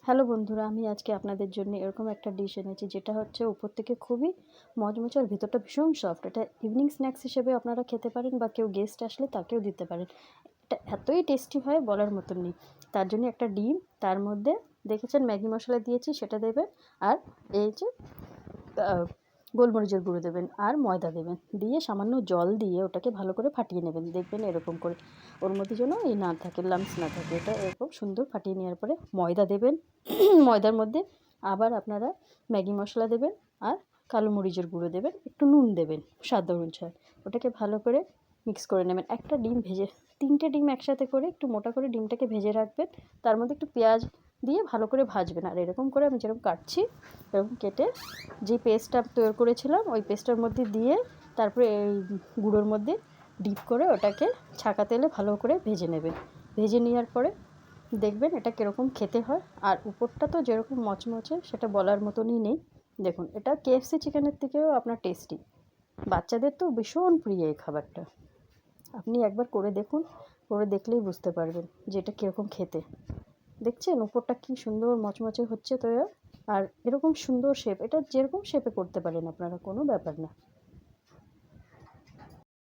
Hello বন্ধুরা, আমি আজকে আপনাদের জন্য এরকম একটা ডিশ এনেছি যেটা হচ্ছে উপর থেকে খুবই মচমচে আর ভিতরটা ভীষণ সফট। এটা ইভিনিং স্ন্যাক্স হিসেবে আপনারা খেতে পারেন বা কেউ গেস্ট আসলে তাকেও দিতে পারেন। এটা এতই টেস্টি হয় বলার মতন নেই। তার জন্য একটা ডিম, তার মধ্যে দেখেছেন ম্যাগি মশলা দিয়েছি সেটা দেবেন, আর এই যে গোলমরিচের গুঁড়ো দেবেন আর ময়দা দেবেন, দিয়ে সামান্য জল দিয়ে ওটাকে ভালো করে ফাটিয়ে নেবেন। দেখবেন এরকম করে ওর মধ্যে যেন এই না থাকে, লাম্পস না থাকে। এটা এরকম সুন্দর ফাটিয়ে নেওয়ার পরে ময়দা দেবেন। ময়দার মধ্যে আবার আপনারা ম্যাগি মশলা দেবেন আর কালো মরিচের গুঁড়ো দেবেন, একটু নুন দেবেন স্বাদ অনুসারে। ওটাকে ভালো করে মিক্স করে নেবেন। একটা ডিম ভেজে, 3টে ডিম একসাথে করে একটু মোটা করে ডিমটাকে ভেজে রাখবেন। তার মধ্যে একটু পেঁয়াজ দিয়ে ভালো করে ভাজবেন। আর এরকম করে আমি যেরকম কাটছি এরকম কেটে যে পেস্টটা তৈরি করেছিলাম ওই পেস্টটার মধ্যে দিয়ে তারপরে এই গুঁড়োর মধ্যে ডিপ করে ওটাকে ছাঁকা তেলে ভালো করে ভেজে নেবেন। ভেজে নেওয়ার পরে দেখবেন এটা কীরকম খেতে হয়। আর উপরটা তো যেরকম মচমচে সেটা বলার মতনই নেই। দেখুন, এটা কেএফসি চিকেনের থেকেও আপনার টেস্টি। বাচ্চাদের তো ভীষণ প্রিয় এই খাবারটা। আপনি একবার করে দেখুন, করে দেখলেই বুঝতে পারবেন যে এটা কীরকম খেতে। দেখছেন উপরটা কি সুন্দর মচমচে হচ্ছে তো। আর এরকম সুন্দর শেপ, এটা যেরকম শেপে করতে পারেন আপনারা, কোনো ব্যাপার না।